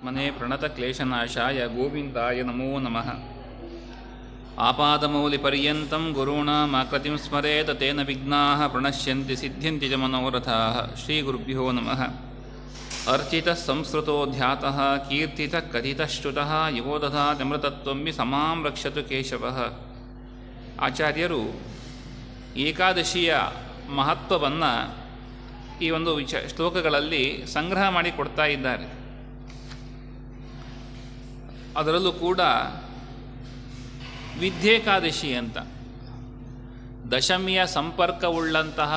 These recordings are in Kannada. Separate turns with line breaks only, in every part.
ಮನೆ ಪ್ರಣತಕ್ಲೇಶನಾಶಾಯ ಗೋವಿಂದಾಯ ನಮೋ ನಮಃ. ಆಪಾದಮೌಲಿಪರ್ಯಂతం ಗುರುಣಾಮಾಕೃತಿಂ ಸ್ಮರೇತ್ ತೇನ ವಿಘ್ನಾಃ ಪ್ರಣಶ್ಯಂತಿ ಸಿದ್ಧ್ಯಂತಿ ಚ ಮನೋರಥಾಃ. ಶ್ರೀಗುರುಭ್ಯೋ ನಮಃ. ಅರ್ಚಿತಃ ಸಂಸ್ಕೃತೋ ಧ್ಯಾತಃ ಕೀರ್ತಿತಃ ಕಥಿತಃ ಶ್ರುತಃ ಯೋ ದಧಾತ್ಯಮೃತತ್ವಂ ಸಮಾಂ ರಕ್ಷತು ಕೇಶವಃ. ಆಚಾರ್ಯರು ಏಕಾದಶಿಯ ಮಹತ್ವವನ್ನು ಈ ಒಂದು ಶ್ಲೋಕಗಳಲ್ಲಿ ಸಂಗ್ರಹ ಮಾಡಿ ಕೊಡ್ತಾ ಇದ್ದಾರೆ. ಅದರಲ್ಲೂ ಕೂಡ ವಿದ್ಯೇಕಾದಶಿ ಅಂತ ದಶಮಿಯ ಸಂಪರ್ಕವುಳ್ಳಂತಹ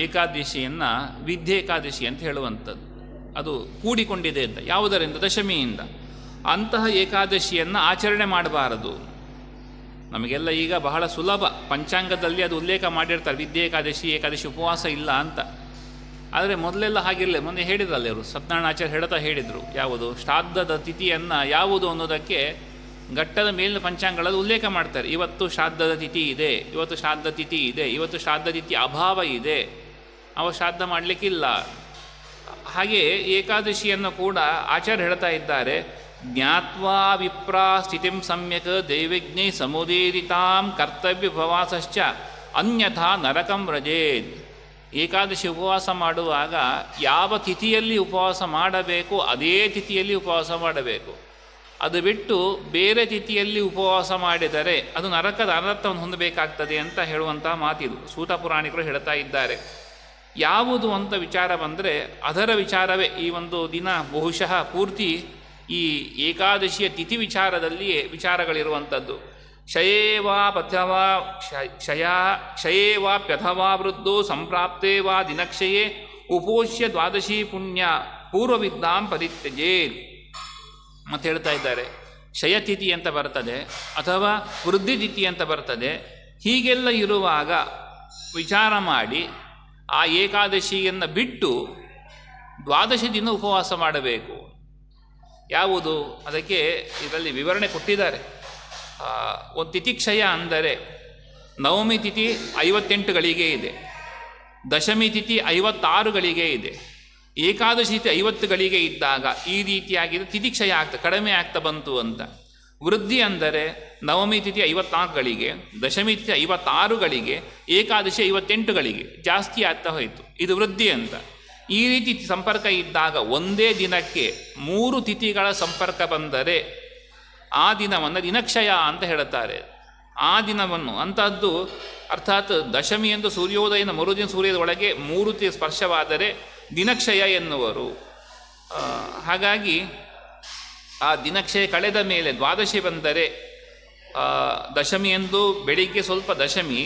ಏಕಾದಶಿಯನ್ನು ವಿದ್ಯೇಕಾದಶಿ ಅಂತ ಹೇಳುವಂಥದ್ದು. ಅದು ಕೂಡಿಕೊಂಡಿದೆ ಅಂತ. ಯಾವುದರಿಂದ? ದಶಮಿಯಿಂದ. ಅಂತಹ ಏಕಾದಶಿಯನ್ನು ಆಚರಣೆ ಮಾಡಬಾರದು. ನಮಗೆಲ್ಲ ಈಗ ಬಹಳ ಸುಲಭ, ಪಂಚಾಂಗದಲ್ಲಿ ಅದು ಉಲ್ಲೇಖ ಮಾಡಿರ್ತಾರೆ, ವಿದ್ಯೇಕಾದಶಿ ಏಕಾದಶಿ ಉಪವಾಸ ಇಲ್ಲ ಅಂತ. ಆದರೆ ಮೊದಲೆಲ್ಲ ಹಾಗಿರಲಿಲ್ಲ. ಮೊನ್ನೆ ಹೇಳಿದ್ರಲ್ಲ ಇವರು, ಸತ್ಯನಾರಾಯಣಾಚಾರ್ಯ ಹೇಳಿದರು, ಯಾವುದು ಶ್ರಾದ್ದದ ತಿಥಿಯನ್ನು ಯಾವುದು ಅನ್ನೋದಕ್ಕೆ ಘಟ್ಟದ ಮೇಲಿನ ಪಂಚಾಂಗಗಳಲ್ಲಿ ಉಲ್ಲೇಖ ಮಾಡ್ತಾರೆ. ಇವತ್ತು ಶ್ರಾದ್ದದ ತಿಥಿ ಇದೆ, ಇವತ್ತು ಶ್ರಾದ್ದ ತಿಥಿ ಇದೆ, ಇವತ್ತು ಶ್ರಾದ್ದ ತಿಥಿ ಅಭಾವ ಇದೆ, ಅವ ಶ್ರಾದ್ದ ಮಾಡಲಿಕ್ಕಿಲ್ಲ. ಹಾಗೆ ಏಕಾದಶಿಯನ್ನು ಕೂಡ ಆಚಾರ್ಯ ಹೇಳ್ತಾ ಇದ್ದಾರೆ, ಜ್ಞಾತ್ವಾ ವಿಪ್ರಾ ಸ್ಥಿತಿಂ ಸಮ್ಯಕ್ ದೈವಜ್ಞೈ ಸಮುದೀರಿತಾಂ ಕರ್ತವ್ಯ ಉಪವಾಸಶ್ಚ ಅನ್ಯಥಾ ನರಕಂ ವ್ರಜೇತ್. ಏಕಾದಶಿ ಉಪವಾಸ ಮಾಡುವಾಗ ಯಾವ ತಿಥಿಯಲ್ಲಿ ಉಪವಾಸ ಮಾಡಬೇಕು ಅದೇ ತಿಥಿಯಲ್ಲಿ ಉಪವಾಸ ಮಾಡಬೇಕು. ಅದು ಬಿಟ್ಟು ಬೇರೆ ತಿಥಿಯಲ್ಲಿ ಉಪವಾಸ ಮಾಡಿದರೆ ಅದು ನರಕದ ಅನರ್ಥವನ್ನು ಹೊಂದಬೇಕಾಗ್ತದೆ ಅಂತ ಹೇಳುವಂಥ ಮಾತಿದು. ಸೂತ ಪುರಾಣಿಕರು ಹೇಳ್ತಾ ಇದ್ದಾರೆ. ಯಾವುದು ಅಂತ ವಿಚಾರ ಬಂದರೆ ಅದರ ವಿಚಾರವೇ ಈ ಒಂದು ದಿನ ಬಹುಶಃ ಪೂರ್ತಿ ಈ ಏಕಾದಶಿಯ ತಿಥಿ ವಿಚಾರದಲ್ಲಿಯೇ ವಿಚಾರಗಳಿರುವಂಥದ್ದು. ಕ್ಷಯೇವಾಪ್ಯಥವಾ ವೃದ್ಧೋ ಸಂಪ್ರಾಪ್ತೇ ವಾ ದಿನಕ್ಷಯೇ ಉಪೋಷ್ಯ ದ್ವಾದಶಿ ಪುಣ್ಯ ಪೂರ್ವವಿದ್ದಾಂ ಪರಿತ್ಯಜೇತ್ ಅಂತ ಹೇಳ್ತಾ ಇದ್ದಾರೆ. ಕ್ಷಯತಿಥಿ ಅಂತ ಬರ್ತದೆ, ಅಥವಾ ವೃದ್ಧಿ ತಿಥಿ ಅಂತ ಬರ್ತದೆ. ಹೀಗೆಲ್ಲ ಇರುವಾಗ ವಿಚಾರ ಮಾಡಿ ಆ ಏಕಾದಶಿಯನ್ನು ಬಿಟ್ಟು ದ್ವಾದಶಿ ದಿನ ಉಪವಾಸ ಮಾಡಬೇಕು. ಯಾವುದು? ಅದಕ್ಕೆ ಇದರಲ್ಲಿ ವಿವರಣೆ ಕೊಟ್ಟಿದ್ದಾರೆ. ಒಂದು ತಿಥಿಕ್ಷಯ ಅಂದರೆ ನವಮಿ ತಿಥಿ 58 ಗಳಿಗೆ ಇದೆ, ದಶಮಿ ತಿಥಿ 56 ಗಳಿಗೆ ಇದೆ, ಏಕಾದಶಿ ತಿಥಿ 50 ಗಳಿಗೆ ಇದ್ದಾಗ ಈ ರೀತಿಯಾಗಿದೆ ತಿಥಿಕ್ಷಯ ಆಗ್ತಾ ಕಡಿಮೆ ಆಗ್ತಾ ಬಂತು ಅಂತ. ವೃದ್ಧಿ ಅಂದರೆ ನವಮಿ ತಿಥಿ 54 ಗಳಿಗೆ, ದಶಮಿ ತಿಥಿ 56 ಗಳಿಗೆ, ಏಕಾದಶಿ 58 ಗಳಿಗೆ ಜಾಸ್ತಿ ಆಗ್ತಾ ಹೋಯಿತು. ಇದು ವೃದ್ಧಿ ಅಂತ. ಈ ರೀತಿ ಸಂಪರ್ಕ ಇದ್ದಾಗ ಒಂದೇ ದಿನಕ್ಕೆ 3 ತಿಥಿಗಳ ಸಂಪರ್ಕ ಬಂದರೆ ಆ ದಿನವನ್ನು ದಿನಕ್ಷಯ ಅಂತ ಹೇಳುತ್ತಾರೆ. ಆ ದಿನವನ್ನು ಅಂಥದ್ದು, ಅರ್ಥಾತ್ ದಶಮಿಯಂದು ಸೂರ್ಯೋದಯನ ಮರುದಿನ ಸೂರ್ಯದ ಒಳಗೆ 3 ತಿಥಿ ಸ್ಪರ್ಶವಾದರೆ ದಿನಕ್ಷಯ ಎನ್ನುವರು. ಹಾಗಾಗಿ ಆ ದಿನಕ್ಷಯ ಕಳೆದ ಮೇಲೆ ದ್ವಾದಶಿ ಬಂದರೆ, ದಶಮಿಯಂದು ಬೆಳಿಗ್ಗೆ ಸ್ವಲ್ಪ ದಶಮಿ,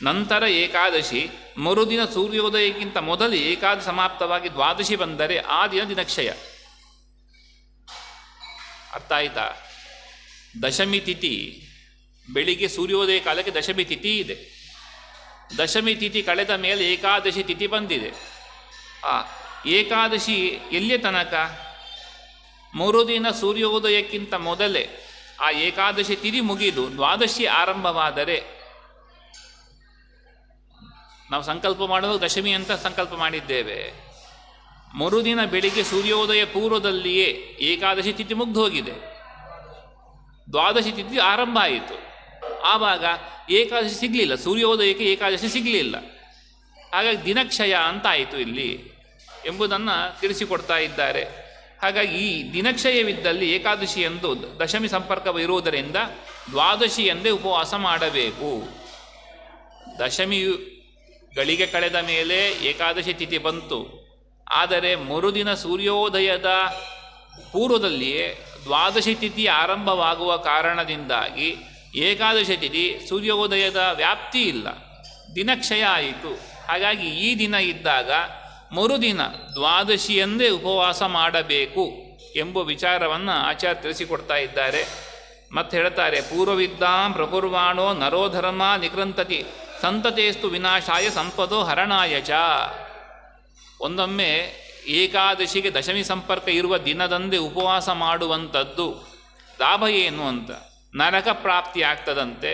ನಂತರ ಏಕಾದಶಿ, ಮರುದಿನ ಸೂರ್ಯೋದಯಕ್ಕಿಂತ ಮೊದಲು ಏಕಾದಶಿ ಸಮಾಪ್ತವಾಗಿ ದ್ವಾದಶಿ ಬಂದರೆ ಆ ದಿನ ದಿನಕ್ಷಯ. ಅರ್ಥ ಆಯ್ತಾ? ದಶಮಿ ತಿಥಿ ಬೆಳಿಗ್ಗೆ ಸೂರ್ಯೋದಯ ಕಾಲಕ್ಕೆ ದಶಮಿ ತಿಥಿ ಇದೆ. ದಶಮಿ ತಿಥಿ ಕಳೆದ ಮೇಲೆ ಏಕಾದಶಿ ತಿಥಿ ಬಂದಿದೆ. ಆ ಏಕಾದಶಿ ಎಲ್ಲಿಯ ತನಕ? ಮರುದಿನ ಸೂರ್ಯೋದಯಕ್ಕಿಂತ ಮೊದಲೇ ಆ ಏಕಾದಶಿ ತಿಥಿ ಮುಗಿದು ದ್ವಾದಶಿ ಆರಂಭವಾದರೆ, ನಾವು ಸಂಕಲ್ಪ ಮಾಡುವಾಗ ದಶಮಿ ಅಂತ ಸಂಕಲ್ಪ ಮಾಡಿದ್ದೇವೆ. ಮರುದಿನ ಬೆಳಿಗ್ಗೆ ಸೂರ್ಯೋದಯ ಪೂರ್ವದಲ್ಲಿಯೇ ಏಕಾದಶಿ ತಿಥಿ ಮುಗ್ದು ಹೋಗಿದೆ, ದ್ವಾದಶಿ ತಿಥಿ ಆರಂಭ ಆಯಿತು. ಆವಾಗ ಏಕಾದಶಿ ಸಿಗಲಿಲ್ಲ, ಸೂರ್ಯೋದಯಕ್ಕೆ ಏಕಾದಶಿ ಸಿಗಲಿಲ್ಲ. ಹಾಗಾಗಿ ದಿನಕ್ಷಯ ಅಂತ ಆಯಿತು ಇಲ್ಲಿ ಎಂಬುದನ್ನು ತಿಳಿಸಿಕೊಡ್ತಾ ಇದ್ದಾರೆ. ಹಾಗಾಗಿ ಈ ದಿನಕ್ಷಯವಿದ್ದಲ್ಲಿ ಏಕಾದಶಿ ಎಂದು ದಶಮಿ ಸಂಪರ್ಕವಿರುವುದರಿಂದ ದ್ವಾದಶಿ ಎಂದೇ ಉಪವಾಸ ಮಾಡಬೇಕು. ದಶಮಿಯು ಗಳಿಗೆ ಕಳೆದ ಮೇಲೆ ಏಕಾದಶಿ ತಿಥಿ ಬಂತು, ಆದರೆ ಮರುದಿನ ಸೂರ್ಯೋದಯದ ಪೂರ್ವದಲ್ಲಿಯೇ ದ್ವಾದಶಿ ತಿಥಿ ಆರಂಭವಾಗುವ ಕಾರಣದಿಂದಾಗಿ ಏಕಾದಶಿ ತಿಥಿ ಸೂರ್ಯೋದಯದ ವ್ಯಾಪ್ತಿ ಇಲ್ಲ, ದಿನಕ್ಷಯ ಆಯಿತು. ಹಾಗಾಗಿ ಈ ದಿನ ಇದ್ದಾಗ ಮರುದಿನ ದ್ವಾದಶಿಯಂದೇ ಉಪವಾಸ ಮಾಡಬೇಕು ಎಂಬ ವಿಚಾರವನ್ನು ಆಚಾರ್ಯ ತಿಳಿಸಿಕೊಡ್ತಾ ಇದ್ದಾರೆ. ಮತ್ತೆ ಹೇಳ್ತಾರೆ, ಪೂರ್ವವಿದ್ದಾಂ ಪ್ರಕುರ್ವಾಣೋ ನರೋಧರ್ಮ ನಿಕೃಂತತಿ ಸಂತತೇಸ್ತು ವಿನಾಶಾಯ ಸಂಪದೋ ಹರಣಾಯ ಚ. ಒಂದೊಮ್ಮೆ ಏಕಾದಶಿಗೆ ದಶಮಿ ಸಂಪರ್ಕ ಇರುವ ದಿನದಂದೇ ಉಪವಾಸ ಮಾಡುವಂಥದ್ದು ಲಾಭ ಏನು ಅಂತ? ನರಕ ಪ್ರಾಪ್ತಿ ಆಗ್ತದಂತೆ,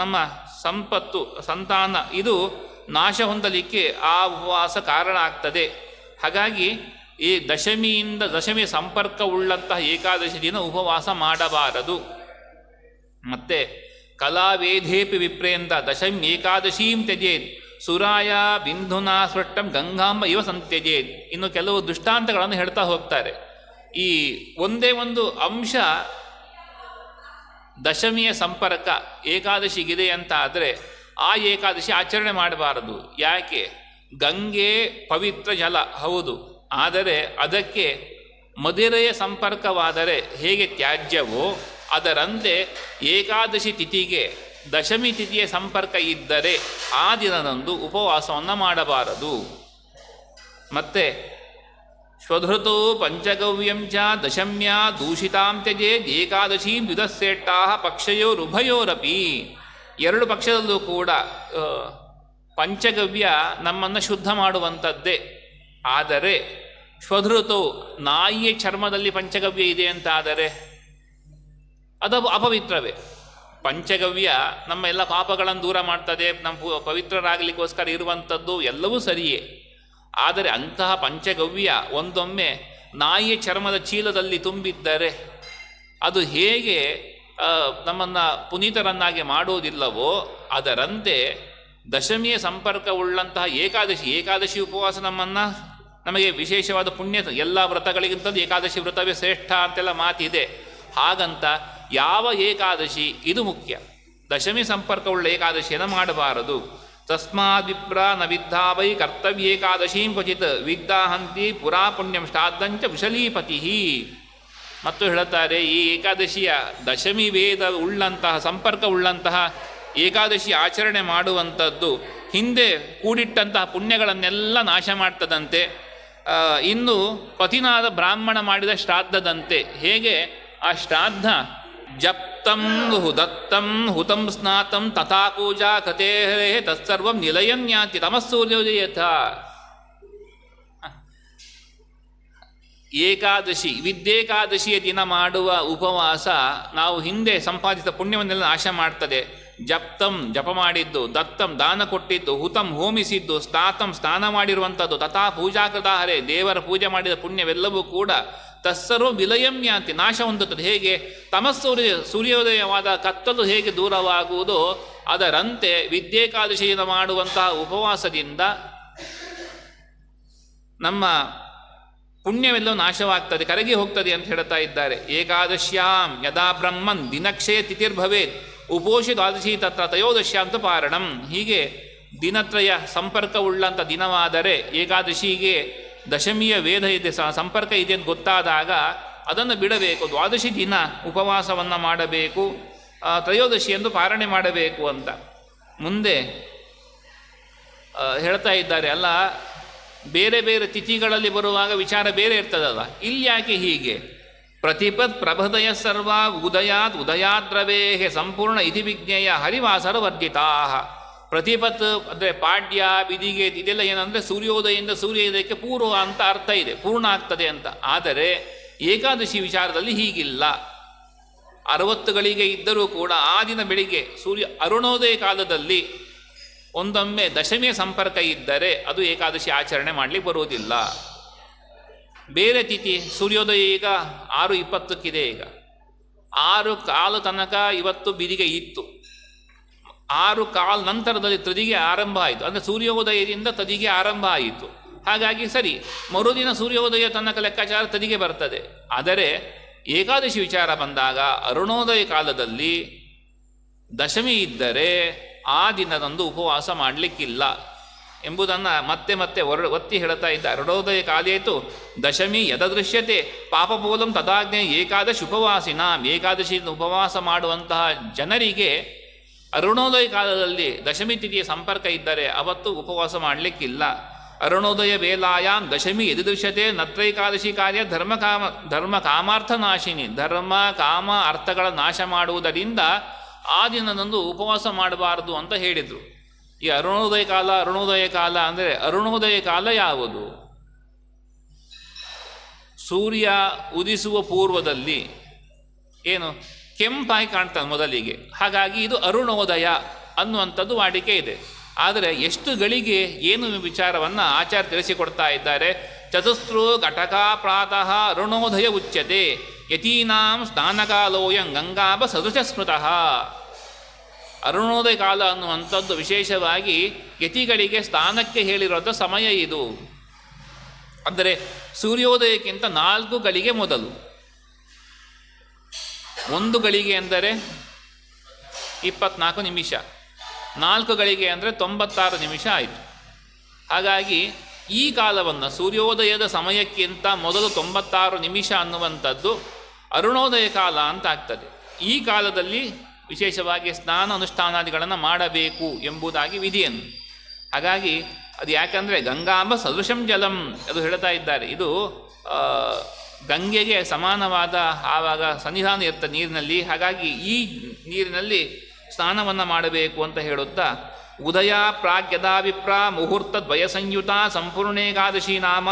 ನಮ್ಮ ಸಂಪತ್ತು ಸಂತಾನ ಇದು ನಾಶ ಹೊಂದಲಿಕ್ಕೆ ಆ ಉಪವಾಸ ಕಾರಣ ಆಗ್ತದೆ. ಹಾಗಾಗಿ ಈ ದಶಮಿ ಸಂಪರ್ಕವುಳ್ಳಂತಹ ಏಕಾದಶಿ ದಿನ ಉಪವಾಸ ಮಾಡಬಾರದು. ಮತ್ತು ಕಲಾವೇಧೇಪಿ ವಿಪ್ರೇಂದ ದಶಮಿ ಏಕಾದಶೀಂ ತ್ಯಜೇತ್ ಸುರಾಯ ಬಿಂಧುನಾ ಸೃಷ್ಟಂ ಗಂಗಾಂಬ ಇವ ಸಂತ್ಯಜೇತ್. ಇನ್ನು ಕೆಲವು ದೃಷ್ಟಾಂತಗಳನ್ನು ಹೇಳ್ತಾ ಹೋಗ್ತಾರೆ. ಈ ಒಂದೇ ಒಂದು ಅಂಶ ದಶಮಿಯ ಸಂಪರ್ಕ ಏಕಾದಶಿಗಿದೆ ಅಂತ ಆದರೆ ಆ ಏಕಾದಶಿ ಆಚರಣೆ ಮಾಡಬಾರದು. ಯಾಕೆ? ಗಂಗೆ ಪವಿತ್ರ ಜಲ ಹೌದು, ಆದರೆ ಅದಕ್ಕೆ ಮದಿರೆಯ ಸಂಪರ್ಕವಾದರೆ ಹೇಗೆ ತ್ಯಾಜ್ಯವೋ ಅದರಂತೆ ಏಕಾದಶಿ ತಿಥಿಗೆ ದಶಮಿ ತಿಥಿಯ ಸಂಪರ್ಕ ಇದ್ದರೆ ಆ ದಿನದಂದು ಉಪವಾಸವನ್ನು ಮಾಡಬಾರದು. ಮತ್ತು ಶ್ವಧೃತೋ ಪಂಚಗವ್ಯಂ ಚ ದಶಮ್ಯಾ ದೂಷಿತಾಂ ತ್ಯಜೇತ್ ಏಕಾದಶೀಂ ದ್ವಿಧಸ್ಸೇಟ್ಟಾ ಪಕ್ಷಯೋರುಭಯೋರಪಿ. ಎರಡು ಪಕ್ಷದಲ್ಲೂ ಕೂಡ ಪಂಚಗವ್ಯ ನಮ್ಮನ್ನು ಶುದ್ಧ ಮಾಡುವಂಥದ್ದೇ. ಆದರೆ ಶ್ವಧೃತೋ ನಾಯಿಯ ಚರ್ಮದಲ್ಲಿ ಪಂಚಗವ್ಯ ಇದೆ ಅಂತಾದರೆ ಅದು ಅಪವಿತ್ರವೇ. ಪಂಚಗವ್ಯ ನಮ್ಮ ಎಲ್ಲ ಪಾಪಗಳನ್ನು ದೂರ ಮಾಡ್ತದೆ, ನಮ್ಮ ಪವಿತ್ರರಾಗಲಿಕ್ಕೋಸ್ಕರ ಇರುವಂಥದ್ದು ಎಲ್ಲವೂ ಸರಿಯೇ. ಆದರೆ ಅಂತಹ ಪಂಚಗವ್ಯ ಒಂದೊಮ್ಮೆ ನಾಯಿಯ ಚರ್ಮದ ಚೀಲದಲ್ಲಿ ತುಂಬಿದ್ದರೆ ಅದು ಹೇಗೆ ನಮ್ಮನ್ನು ಪುನೀತರನ್ನಾಗಿ ಮಾಡೋದಿಲ್ಲವೋ ಅದರಂತೆ ದಶಮಿಯ ಸಂಪರ್ಕವುಳ್ಳಂತಹ ಏಕಾದಶಿ ಉಪವಾಸ ನಮಗೆ ವಿಶೇಷವಾದ ಪುಣ್ಯ. ಎಲ್ಲ ವ್ರತಗಳಿಗಿಂತಲೂ ಏಕಾದಶಿ ವ್ರತವೇ ಶ್ರೇಷ್ಠ ಅಂತೆಲ್ಲ ಮಾತಿದೆ. ಹಾಗಂತ ಯಾವ ಏಕಾದಶಿ ಇದು ಮುಖ್ಯ. ದಶಮಿ ಸಂಪರ್ಕವುಳ್ಳ ಏಕಾದಶಿಯನ್ನು ಮಾಡಬಾರದು. ತಸ್ಮಾದ್ ವಿಪ್ರ ನ ವಿದ್ಧಾ ವೈ ಕರ್ತವ್ಯೇಕಾದಶೀಂ ಕ್ವಚಿತ್ ವಿದ್ಧಾಹಂತಿ ಪುರಾ ಪುಣ್ಯಂ ಶ್ರಾದ್ದಂಚ ವಿಶಲೀಪತಿ. ಮತ್ತು ಹೇಳುತ್ತಾರೆ, ಈ ಏಕಾದಶಿಯ ದಶಮಿ ವೇದ ಉಳ್ಳಂತಹ ಸಂಪರ್ಕ ಉಳ್ಳಂತಹ ಏಕಾದಶಿ ಆಚರಣೆ ಮಾಡುವಂಥದ್ದು ಹಿಂದೆ ಕೂಡಿಟ್ಟಂತಹ ಪುಣ್ಯಗಳನ್ನೆಲ್ಲ ನಾಶ ಮಾಡ್ತದಂತೆ. ಇನ್ನು ಪತಿನಾದ ಬ್ರಾಹ್ಮಣ ಮಾಡಿದ ಶ್ರಾದ್ದದಂತೆ. ಹೇಗೆ ಆ ಶ್ರಾದ್ದ ಜಪ್ತಂ ದತ್ತಂ ಹುತಂ ಸ್ನಾತಂ ತಥಾ ಪೂಜಾ ಕಥೇಹರೇ ತತ್ಸರ್ವಂ ನಿಲಯನ್ಯಾತಿ ತಮಸ್ಸೂರ್ಯೋದಯಥ. ಏಕಾದಶಿ ವಿದ್ಯೇಕಾದಶಿಯ ದಿನ ಮಾಡುವ ಉಪವಾಸ ನಾವು ಹಿಂದೆ ಸಂಪಾದಿಸಿದ ಪುಣ್ಯವನ್ನೆಲ್ಲ ನಾಶ ಮಾಡ್ತದೆ. ಜಪ್ತಂ ಜಪ ಮಾಡಿದ್ದು, ದತ್ತಂ ದಾನ ಕೊಟ್ಟಿದ್ದು, ಹುತಂ ಹೋಮಿಸಿದ್ದು, ಸ್ನಾತಂ ಸ್ನಾನ ಮಾಡಿರುವಂಥದ್ದು, ತಥಾ ಪೂಜಾಕೃತಾಹರೇ ದೇವರ ಪೂಜೆ ಮಾಡಿದ ಪುಣ್ಯವೆಲ್ಲವೂ ಕೂಡ ತಸ್ಸರ್ವ ವಿಲಯಮ್ಯಾಂತಿ ನಾಶ ಹೊಂದುತ್ತದೆ. ಹೇಗೆ ಸೂರ್ಯೋದಯವಾದ ಕತ್ತಲು ಹೇಗೆ ದೂರವಾಗುವುದೋ ಅದರಂತೆ ವಿದ್ಯೇಕಾದಶಿಯಿಂದ ಮಾಡುವಂತಹ ಉಪವಾಸದಿಂದ ನಮ್ಮ ಪುಣ್ಯವೆಲ್ಲವೂ ನಾಶವಾಗ್ತದೆ, ಕರಗಿ ಹೋಗ್ತದೆ ಅಂತ ಹೇಳ್ತಾ ಇದ್ದಾರೆ. ಏಕಾದಶ್ಯಾಂ ಯದಾ ಬ್ರಹ್ಮನ್ ದಿನಕ್ಷಯ ತಿಥಿರ್ಭವೇತ್ ಉಪೋಷಿ ದ್ವಾದಶಿ ತತ್ರ ತ್ರಯೋದಶ್ಯಾಂತ ಪಾರಣಂ. ಹೀಗೆ ದಿನತ್ರಯ ಸಂಪರ್ಕವುಳ್ಳಂಥ ದಿನವಾದರೆ ಏಕಾದಶಿಗೆ ದಶಮಿಯ ವೇದ ಇದೆ, ಸಂಪರ್ಕ ಇದೆ ಅಂತ ಗೊತ್ತಾದಾಗ ಅದನ್ನು ಬಿಡಬೇಕು. ದ್ವಾದಶಿ ದಿನ ಉಪವಾಸವನ್ನು ಮಾಡಬೇಕು, ತ್ರಯೋದಶಿ ಎಂದು ಪಾರಣೆ ಮಾಡಬೇಕು ಅಂತ ಮುಂದೆ ಹೇಳ್ತಾ ಇದ್ದಾರೆ. ಅಲ್ಲ, ಬೇರೆ ಬೇರೆ ತಿಥಿಗಳಲ್ಲಿ ಬರುವಾಗ ವಿಚಾರ ಬೇರೆ ಇರ್ತದಲ್ಲ, ಇಲ್ಲಿ ಯಾಕೆ ಹೀಗೆ? ಪ್ರತಿಪತ್ ಪ್ರಭದಯ ಸರ್ವ ಉದಯಾದ್ರವೇ ಸಂಪೂರ್ಣ ಇತಿ ವಿಜ್ಞೇಯ ಹರಿವಾಸರ ವರ್ಜಿತಾ. ಪ್ರತಿಪತ್ ಅಂದರೆ ಪಾಡ್ಯ ಬಿದಿಗೆ ಇದೆಲ್ಲ ಏನಂದರೆ ಸೂರ್ಯೋದಯದಿಂದ ಸೂರ್ಯೋದಯಕ್ಕೆ ಪೂರ್ವ ಅಂತ ಅರ್ಥ ಇದೆ, ಪೂರ್ಣ ಆಗ್ತದೆ ಅಂತ. ಆದರೆ ಏಕಾದಶಿ ವಿಚಾರದಲ್ಲಿ ಹೀಗಿಲ್ಲ. 60 ಗಳಿಗೆ ಇದ್ದರೂ ಕೂಡ ಆ ದಿನ ಬೆಳಿಗ್ಗೆ ಅರುಣೋದಯ ಕಾಲದಲ್ಲಿ ಒಂದೊಮ್ಮೆ ದಶಮಿಯ ಸಂಪರ್ಕ ಇದ್ದರೆ ಅದು ಏಕಾದಶಿ ಆಚರಣೆ ಮಾಡಲಿಕ್ಕೆ ಬರುವುದಿಲ್ಲ. ಬೇರೆ ತಿಥಿ ಸೂರ್ಯೋದಯ ಈಗ 6:20 ಈಗ 6:15 ತನಕ ಇವತ್ತು ಬಿದಿಗೆ ಇತ್ತು. 6:15 ನಂತರದಲ್ಲಿ ತದಿಗೆ ಆರಂಭ ಆಯಿತು. ಅಂದರೆ ಸೂರ್ಯೋದಯದಿಂದ ತದಿಗೆ ಆರಂಭ ಆಯಿತು. ಹಾಗಾಗಿ ಸರಿ, ಮರುದಿನ ಸೂರ್ಯೋದಯ ತನಕ ಲೆಕ್ಕಾಚಾರ ತದಿಗೆ ಬರ್ತದೆ. ಆದರೆ ಏಕಾದಶಿ ವಿಚಾರ ಬಂದಾಗ ಅರುಣೋದಯ ಕಾಲದಲ್ಲಿ ದಶಮಿ ಇದ್ದರೆ ಆ ದಿನದಂದು ಉಪವಾಸ ಮಾಡಲಿಕ್ಕಿಲ್ಲ ಎಂಬುದನ್ನು ಮತ್ತೆ ಮತ್ತೆ ಒತ್ತಿ ಹೇಳ್ತಾ ಇದ್ದ. ಅರುಣೋದಯ ಕಾಲೇತು ದಶಮಿ ಯದೃಶ್ಯತೆ ಪಾಪಪೂಲಂ ತದಾಜ್ಞೆ ಏಕಾದಶಿ ಉಪವಾಸಿನ. ಏಕಾದಶಿಯಿಂದ ಉಪವಾಸ ಮಾಡುವಂತಹ ಜನರಿಗೆ ಅರುಣೋದಯ ಕಾಲದಲ್ಲಿ ದಶಮಿ ತಿಥಿಯ ಸಂಪರ್ಕ ಇದ್ದರೆ ಅವತ್ತು ಉಪವಾಸ ಮಾಡಲಿಕ್ಕಿಲ್ಲ. ಅರುಣೋದಯ ವೇಲಾಯಾಮ್ ದಶಮಿ ಯದೃಶ್ಯತೆ ನತ್ರೈಕಾದಶಿ ಕಾರ್ಯ ಧರ್ಮ ಕಾಮಾರ್ಥನಾಶಿನಿ. ಧರ್ಮ ಕಾಮ ಅರ್ಥಗಳ ನಾಶ ಮಾಡುವುದರಿಂದ ಆ ದಿನದಂದು ಉಪವಾಸ ಮಾಡಬಾರದು ಅಂತ ಹೇಳಿದರು. ಈ ಅರುಣೋದಯ ಕಾಲ ಅಂದರೆ ಅರುಣೋದಯ ಕಾಲ ಯಾವುದು? ಸೂರ್ಯ ಉದಿಸುವ ಪೂರ್ವದಲ್ಲಿ ಏನು ಕೆಂಪಾಗಿ ಕಾಣ್ತಾನೆ ಮೊದಲಿಗೆ, ಹಾಗಾಗಿ ಇದು ಅರುಣೋದಯ ಅನ್ನುವಂಥದ್ದು ವಾಡಿಕೆ ಇದೆ. ಆದರೆ ಎಷ್ಟು ಗಳಿಗೆ ಏನು ವಿಚಾರವನ್ನು ಆಚಾರ್ಯ ತಿಳಿಸಿಕೊಡ್ತಾ ಇದ್ದಾರೆ. ಚತುಸ್ರು ಘಟಕ ಪ್ರಾತಃ ಅರುಣೋದಯ ಉಚ್ಯತೆ ಯತೀನಾಂ ಸ್ನಾನಕಾಲೋಯಂ ಗಂಗಾಭ ಸದೃಶ ಸ್ಮೃತಃ. ಅರುಣೋದಯ ಕಾಲ ಅನ್ನುವಂಥದ್ದು ವಿಶೇಷವಾಗಿ ಯತಿಗಳಿಗೆ ಸ್ನಾನಕ್ಕೆ ಹೇಳಿರೋಂಥ ಸಮಯ ಇದು. ಅಂದರೆ ಸೂರ್ಯೋದಯಕ್ಕಿಂತ 4 ಗಳಿಗೆ ಮೊದಲು. 1 ಗಳಿಗೆ ಅಂದರೆ 24 ನಿಮಿಷ, 4 ಗಳಿಗೆ ಅಂದರೆ 96 ನಿಮಿಷ ಆಯಿತು. ಹಾಗಾಗಿ ಈ ಕಾಲವನ್ನು ಸೂರ್ಯೋದಯದ ಸಮಯಕ್ಕಿಂತ ಮೊದಲು 96 ನಿಮಿಷ ಅನ್ನುವಂಥದ್ದು ಅರುಣೋದಯ ಕಾಲ ಅಂತ ಆಗ್ತದೆ. ಈ ಕಾಲದಲ್ಲಿ ವಿಶೇಷವಾಗಿ ಸ್ನಾನ ಅನುಷ್ಠಾನಾದಿಗಳನ್ನು ಮಾಡಬೇಕು ಎಂಬುದಾಗಿ ವಿಧಿಯನ್ನು. ಹಾಗಾಗಿ ಅದು ಯಾಕಂದರೆ ಗಂಗಾಂಬ ಸದೃಶಂ ಜಲಂ ಅದು ಹೇಳ್ತಾ ಇದ್ದಾರೆ. ಇದು ಗಂಗೆಗೆ ಸಮಾನವಾದ ಆವಾಗ ಸನ್ನಿಧಾನ ಇರ್ತದೆ ನೀರಿನಲ್ಲಿ. ಹಾಗಾಗಿ ಈ ನೀರಿನಲ್ಲಿ ಸ್ನಾನವನ್ನು ಮಾಡಬೇಕು ಅಂತ ಹೇಳುತ್ತಾ ಉದಯ ಪ್ರಾಗ್ಯದಾ ವಿಪ್ರ ಮುಹೂರ್ತ ದ್ವಯ ಸಂಯುತ ಸಂಪೂರ್ಣೇಕಾದಶಿ ನಾಮ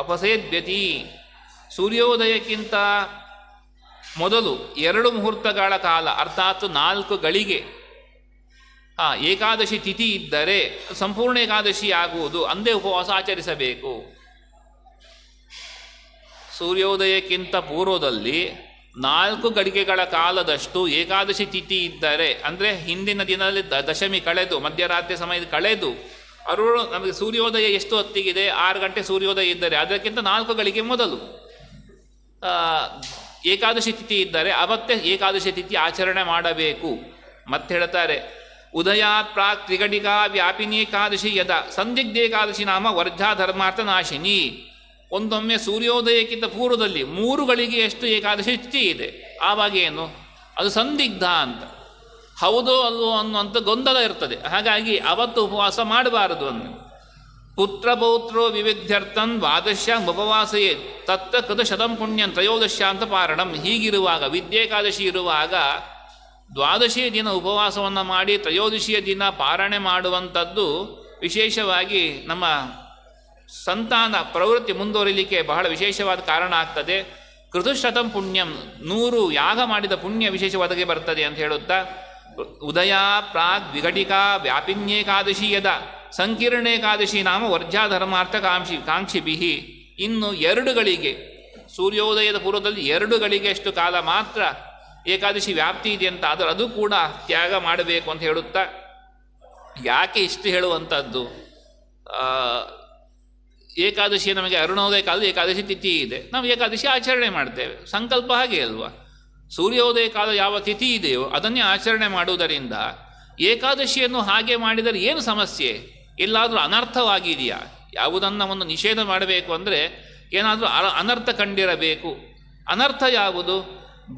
ಅಪಸೇದ್ಯತಿ. ಸೂರ್ಯೋದಯಕ್ಕಿಂತ ಮೊದಲು 2 ಮುಹೂರ್ತಗಳ ಕಾಲ ಅರ್ಥಾತ್ 4 ಗಳಿಗೆ ಏಕಾದಶಿ ತಿಥಿ ಇದ್ದರೆ ಸಂಪೂರ್ಣ ಏಕಾದಶಿ ಆಗುವುದು, ಅಂದೇ ಉಪವಾಸ ಆಚರಿಸಬೇಕು. ಸೂರ್ಯೋದಯಕ್ಕಿಂತ ಪೂರ್ವದಲ್ಲಿ 4 ಗಡಿಗೆಗಳ ಕಾಲದಷ್ಟು ಏಕಾದಶಿ ತಿಥಿ ಇದ್ದರೆ, ಅಂದರೆ ಹಿಂದಿನ ದಿನದಲ್ಲಿ ದಶಮಿ ಕಳೆದು ಮಧ್ಯರಾತ್ರಿ ಸಮಯದ ಕಳೆದು ನಮಗೆ ಸೂರ್ಯೋದಯ ಎಷ್ಟು ಹೊತ್ತಿಗಿದೆ 6 ಗಂಟೆ ಸೂರ್ಯೋದಯ ಇದ್ದರೆ ಅದಕ್ಕಿಂತ 4 ಗಳಿಗೆ ಮೊದಲು ಏಕಾದಶಿ ತಿಥಿ ಇದ್ದರೆ ಅವತ್ತೇ ಏಕಾದಶಿ ತಿಥಿ ಆಚರಣೆ ಮಾಡಬೇಕು. ಮತ್ತೆ ಹೇಳ್ತಾರೆ ಉದಯಾತ್ ಪ್ರಾಕ್ ತ್ರಿಗಡಿಕಾ ವ್ಯಾಪಿನಿ ಏಕಾದಶಿ ಯದ ಸಂದಿಗ್ಧೇಕಾದಶಿ ನಾಮ ವರ್ಜಾ ಧರ್ಮಾರ್ಥ ನಾಶಿನಿ. ಒಂದೊಮ್ಮೆ ಸೂರ್ಯೋದಯಕ್ಕಿಂತ ಪೂರ್ವದಲ್ಲಿ 3 ಗಳಿಗೆಯಷ್ಟು ಏಕಾದಶಿ ತಿಥಿ ಇದೆ. ಆವಾಗ ಏನು ಅದು ಸಂದಿಗ್ಧ ಅಂತ, ಹೌದೋ ಅಲ್ವೋ ಅನ್ನುವಂಥ ಗೊಂದಲ ಇರ್ತದೆ. ಹಾಗಾಗಿ ಅವತ್ತು ಉಪವಾಸ ಮಾಡಬಾರದು ಅಂದು. ಪುತ್ರ ಪೌತ್ರೋ ವಿವಿಧ್ಯರ್ಥನ್ ದ್ವಾದಶ್ಯಾಂ ಉಪವಾಸಯೇ ತತ್ತ ಕೃತ ಶತಂ ಪುಣ್ಯಂ ತ್ರಯೋದಶ್ಯಾಂತ ಪಾರಣಂ. ಹೀಗಿರುವಾಗ ವಿದ್ಯೇಕಾದಶಿ ಇರುವಾಗ ದ್ವಾದಶಿಯ ದಿನ ಉಪವಾಸವನ್ನು ಮಾಡಿ ತ್ರಯೋದಶಿಯ ದಿನ ಪಾರಣೆ ಮಾಡುವಂಥದ್ದು ವಿಶೇಷವಾಗಿ ನಮ್ಮ ಸಂತಾನ ಪ್ರವೃತ್ತಿ ಮುಂದುವರಿಲಿಕ್ಕೆ ಬಹಳ ವಿಶೇಷವಾದ ಕಾರಣ ಆಗ್ತದೆ. ಕೃತಶತಂ ಪುಣ್ಯಂ 100 ಯಾಗ ಮಾಡಿದ ಪುಣ್ಯ ವಿಶೇಷವಾದಗೆ ಬರ್ತದೆ ಅಂತ ಹೇಳುತ್ತಾ ಉದಯ ಪ್ರಾಗ್ ವಿಘಟಿಕಾ ವ್ಯಾಪಿನ್ಯೇಕಾದಶಿ ಯದ ಸಂಕೀರ್ಣೇಕಾದಶಿ ನಾಮ ವರ್ಜಾ ಧರ್ಮಾರ್ಥ ಕಾಂಕ್ಷಿಭಿಹಿ. ಇನ್ನು 2 ಗಳಿಗೆ ಸೂರ್ಯೋದಯದ ಪೂರ್ವದಲ್ಲಿ 2 ಗಳಿಗೆ ಅಷ್ಟು ಕಾಲ ಮಾತ್ರ ಏಕಾದಶಿ ವ್ಯಾಪ್ತಿ ಇದೆ ಅಂತ, ಆದರೆ ಅದು ಕೂಡ ತ್ಯಾಗ ಮಾಡಬೇಕು ಅಂತ ಹೇಳುತ್ತಾ ಯಾಕೆ ಇಷ್ಟು ಹೇಳುವಂಥದ್ದು, ಏಕಾದಶಿ ನಮಗೆ ಅರುಣೋದಯ ಕಾಲದ ಏಕಾದಶಿ ತಿಥಿ ಇದೆ, ನಾವು ಏಕಾದಶಿ ಆಚರಣೆ ಮಾಡ್ತೇವೆ, ಸಂಕಲ್ಪ ಹಾಗೆ ಅಲ್ವಾ. ಸೂರ್ಯೋದಯ ಕಾಲ ಯಾವ ತಿಥಿ ಇದೆಯೋ ಅದನ್ನೇ ಆಚರಣೆ ಮಾಡುವುದರಿಂದ ಏಕಾದಶಿಯನ್ನು ಹಾಗೆ ಮಾಡಿದರೆ ಏನು ಸಮಸ್ಯೆ, ಎಲ್ಲಾದರೂ ಅನರ್ಥವಾಗಿದೆಯಾ? ಯಾವುದನ್ನು ಒಂದು ನಿಷೇಧ ಮಾಡಬೇಕು ಅಂದರೆ ಏನಾದರೂ ಅನರ್ಥ ಕಂಡಿರಬೇಕು. ಅನರ್ಥ ಯಾವುದು?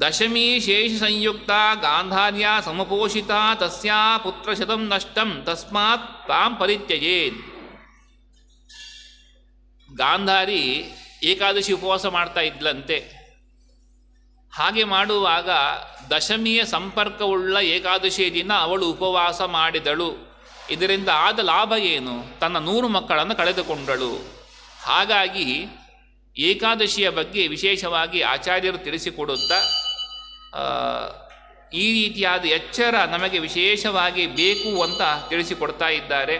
ದಶಮಿ ಶೇಷ ಸಂಯುಕ್ತ ಗಾಂಧಾರ್ಯ ಸಮಪೋಷಿತ ತಸ್ಯಾ ಪುತ್ರಶತಂ ನಷ್ಟಂ ತಸ್ಮಾತ್ ತಾಂ ಪರಿತ್ಯಜೇತ್. ಗಾಂಧಾರಿ ಏಕಾದಶಿ ಉಪವಾಸ ಮಾಡ್ತಾ ಇದ್ಲಂತೆ. ಹಾಗೆ ಮಾಡುವಾಗ ದಶಮಿಯ ಸಂಪರ್ಕವುಳ್ಳ ಏಕಾದಶಿಯ ದಿನ ಅವಳು ಉಪವಾಸ ಮಾಡಿದಳು. ಇದರಿಂದ ಆದ ಲಾಭ ಏನು? ತನ್ನ 100 ಮಕ್ಕಳನ್ನು ಕಳೆದುಕೊಂಡಳು. ಹಾಗಾಗಿ ಏಕಾದಶಿಯ ಬಗ್ಗೆ ವಿಶೇಷವಾಗಿ ಆಚಾರ್ಯರು ತಿಳಿಸಿಕೊಡುತ್ತಾ ಈ ರೀತಿಯಾದ ಎಚ್ಚರ ನಮಗೆ ವಿಶೇಷವಾಗಿ ಬೇಕು ಅಂತ ತಿಳಿಸಿಕೊಡ್ತಾ ಇದ್ದಾರೆ.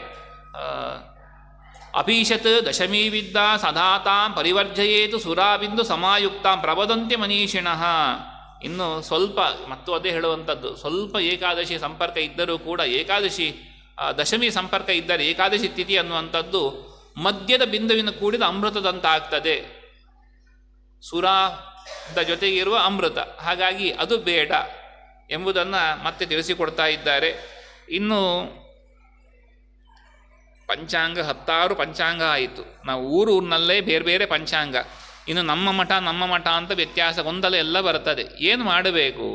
ಅಪೀಶತ್ ದಶಮೀ ವಿದ್ಯಾ ಸದಾತಾಂ ಪರಿವರ್ಜಯೇತು ಸುರಾಬಿಂದು ಸಮಾಯುಕ್ತಾಂ ಪ್ರವದಂತೆ ಮನೀಷಿಣಃ. ಇನ್ನು ಸ್ವಲ್ಪ ಮತ್ತು ಅದೇ ಹೇಳುವಂಥದ್ದು, ಸ್ವಲ್ಪ ಏಕಾದಶಿ ಸಂಪರ್ಕ ಇದ್ದರೂ ಕೂಡ ಏಕಾದಶಿ ದಶಮಿ ಸಂಪರ್ಕ ಇದ್ದರೆ ಏಕಾದಶಿ ತಿಥಿ ಅನ್ನುವಂಥದ್ದು ಮದ್ಯದ ಬಿಂದುವಿನ ಕೂಡಿದ ಅಮೃತದಂತಾಗ್ತದೆ. ಸುರಾದ ಜೊತೆಗಿರುವ ಅಮೃತ, ಹಾಗಾಗಿ ಅದು ಬೇಡ ಎಂಬುದನ್ನು ಮತ್ತೆ ತಿಳಿಸಿಕೊಡ್ತಾ ಇದ್ದಾರೆ. ಇನ್ನು ಪಂಚಾಂಗ 16 ಪಂಚಾಂಗ ಆಯಿತು. ನಾವು ಊರಿನಲ್ಲೇ ಬೇರೆ ಬೇರೆ ಪಂಚಾಂಗ. ಇನ್ನು ನಮ್ಮ ಮಠ ಅಂತ ವ್ಯತ್ಯಾಸ ಗೊಂದಲ ಎಲ್ಲ ಬರ್ತದೆ. ಏನು ಮಾಡಬೇಕು?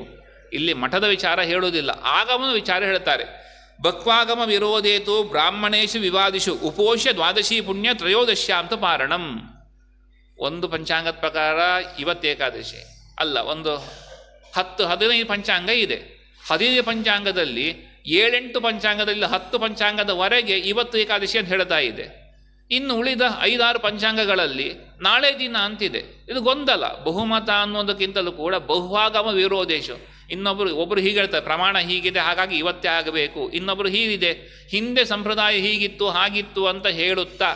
ಇಲ್ಲಿ ಮಠದ ವಿಚಾರ ಹೇಳುವುದಿಲ್ಲ, ಆಗಮನ ವಿಚಾರ ಹೇಳ್ತಾರೆ. ಬಕ್ವಾಗಮ ವಿರೋಧೇತು ಬ್ರಾಹ್ಮಣೇಶು ವಿವಾದಿಷು ಉಪೋಷ್ಯ ದ್ವಾದಶಿ ಪುಣ್ಯ ತ್ರಯೋದಶ್ಯಾಂತ ಪಾರಣಂ. ಒಂದು ಪಂಚಾಂಗದ ಪ್ರಕಾರ ಇವತ್ತು ಏಕಾದಶಿ ಅಲ್ಲ, ಒಂದು 10-15 ಪಂಚಾಂಗ ಇದೆ. 15 ಪಂಚಾಂಗದಲ್ಲಿ 7-8 ಪಂಚಾಂಗದಲ್ಲಿ 10 ಪಂಚಾಂಗದವರೆಗೆ ಇವತ್ತು ಏಕಾದಶಿ ಅಂತ ಹೇಳ್ತಾ ಇದೆ. ಇನ್ನು ಉಳಿದ 5-6 ಪಂಚಾಂಗಗಳಲ್ಲಿ ನಾಳೆ ದಿನ ಅಂತಿದೆ. ಇದು ಗೊಂದಲ. ಬಹುಮತ ಅನ್ನೋದಕ್ಕಿಂತಲೂ ಕೂಡ ಬಹುವಾಗಮ ವಿರೋಧೇಶು, ಒಬ್ಬರು ಹೀಗೆ ಹೇಳ್ತಾರೆ, ಪ್ರಮಾಣ ಹೀಗಿದೆ ಹಾಗಾಗಿ ಇವತ್ತೇ ಆಗಬೇಕು. ಇನ್ನೊಬ್ಬರು ಹೀಗಿದೆ, ಹಿಂದೆ ಸಂಪ್ರದಾಯ ಹೀಗಿತ್ತು ಹಾಗಿತ್ತು ಅಂತ ಹೇಳುತ್ತಾ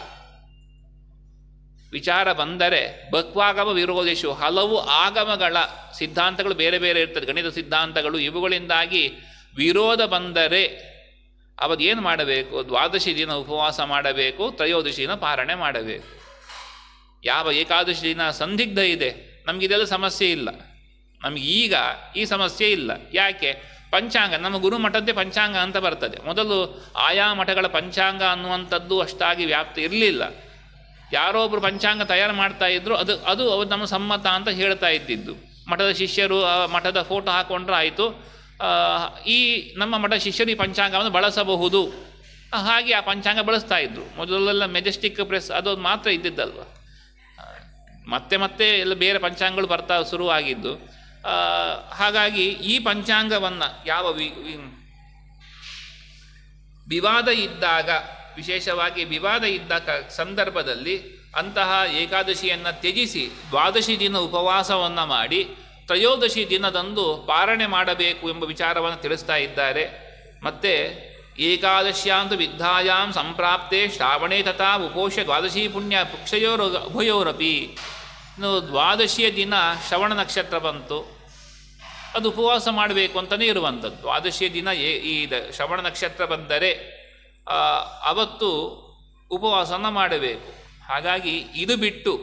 ವಿಚಾರ ಬಂದರೆ ಬಕ್ವಾಗಮ ವಿರೋಧಿಸು, ಹಲವು ಆಗಮಗಳ ಸಿದ್ಧಾಂತಗಳು ಬೇರೆ ಬೇರೆ ಇರ್ತದೆ, ಗಣಿತ ಸಿದ್ಧಾಂತಗಳು, ಇವುಗಳಿಂದಾಗಿ ವಿರೋಧ ಬಂದರೆ ಅವತ್ತೇನು ಮಾಡಬೇಕು? ದ್ವಾದಶಿ ದಿನ ಉಪವಾಸ ಮಾಡಬೇಕು, ತ್ರಯೋದಶಿ ದಿನ ಪಾರಣೆ ಮಾಡಬೇಕು. ಯಾವ ಏಕಾದಶಿ ದಿನ ಸಂದಿಗ್ಧ ಇದೆ, ನಮಗಿದೆಲ್ಲ ಸಮಸ್ಯೆ ಇಲ್ಲ, ನಮಗೀಗ ಈ ಸಮಸ್ಯೆ ಇಲ್ಲ. ಯಾಕೆ? ಪಂಚಾಂಗ, ನಮ್ಮ ಗುರುಮಠದ್ದೇ ಪಂಚಾಂಗ ಅಂತ ಬರ್ತದೆ. ಮೊದಲು ಆಯಾ ಮಠಗಳ ಪಂಚಾಂಗ ಅನ್ನುವಂಥದ್ದು ಅಷ್ಟಾಗಿ ವ್ಯಾಪ್ತಿ ಇರಲಿಲ್ಲ. ಯಾರೋ ಒಬ್ಬರು ಪಂಚಾಂಗ ತಯಾರು ಮಾಡ್ತಾ ಇದ್ರು, ಅದು ಅವರು ನಮ್ಮ ಸಮ್ಮತ ಅಂತ ಹೇಳ್ತಾ ಇದ್ದಿದ್ದು. ಮಠದ ಶಿಷ್ಯರು ಮಠದ ಫೋಟೋ ಹಾಕೊಂಡ್ರೆ ಆಯಿತು, ಈ ನಮ್ಮ ಮಠ ಶಿಷ್ಯರು ಈ ಪಂಚಾಂಗವನ್ನು ಬಳಸಬಹುದು, ಹಾಗೆ ಆ ಪಂಚಾಂಗ ಬಳಸ್ತಾ ಇದ್ರು. ಮೊದಲೆಲ್ಲ ಮೆಜೆಸ್ಟಿಕ್ ಪ್ರೆಸ್ ಅದು ಮಾತ್ರ ಇದ್ದಿದ್ದಲ್ವ, ಮತ್ತೆ ಎಲ್ಲ ಬೇರೆ ಪಂಚಾಂಗಗಳು ಬರ್ತಾ ಶುರುವಾಗಿದ್ದು. ಹಾಗಾಗಿ ಈ ಪಂಚಾಂಗವನ್ನು ಯಾವ ವಿವಾದ ಇದ್ದಾಗ, ವಿಶೇಷವಾಗಿ ವಿವಾದ ಇದ್ದ ಸಂದರ್ಭದಲ್ಲಿ ಅಂತಹ ಏಕಾದಶಿಯನ್ನು ತ್ಯಜಿಸಿ ದ್ವಾದಶಿ ದಿನ ಉಪವಾಸವನ್ನು ಮಾಡಿ ತ್ರಯೋದಶಿ ದಿನದಂದು ಪಾರಣೆ ಮಾಡಬೇಕು ಎಂಬ ವಿಚಾರವನ್ನು ತಿಳಿಸ್ತಾ ಇದ್ದಾರೆ. ಮತ್ತು ಏಕಾದಶ್ಯಾಂತು ವಿದ್ಯಾಯಾಂ ಸಂಪ್ರಾಪ್ತೆ ಶ್ರಾವಣೇ ತಥಾ ಉಪೋಷ ದ್ವಾದಶಿ ಪುಣ್ಯ ಪುಕ್ಷಯೋರ ಉಭಯೋರಪಿ. ಇನ್ನು ದ್ವಾದಶಿಯ ದಿನ ಶ್ರವಣ ನಕ್ಷತ್ರ ಬಂತು, ಅದು ಉಪವಾಸ ಮಾಡಬೇಕು ಅಂತಲೇ ಇರುವಂಥದ್ದು. ದ್ವಾದಶಿಯ ದಿನ ಈ ಶ್ರವಣ ನಕ್ಷತ್ರ ಬಂದರೆ ಅವತ್ತು ಉಪವಾಸನ ಮಾಡಬೇಕು. ಹಾಗಾಗಿ ಇದು ಬಿಟ್ಟು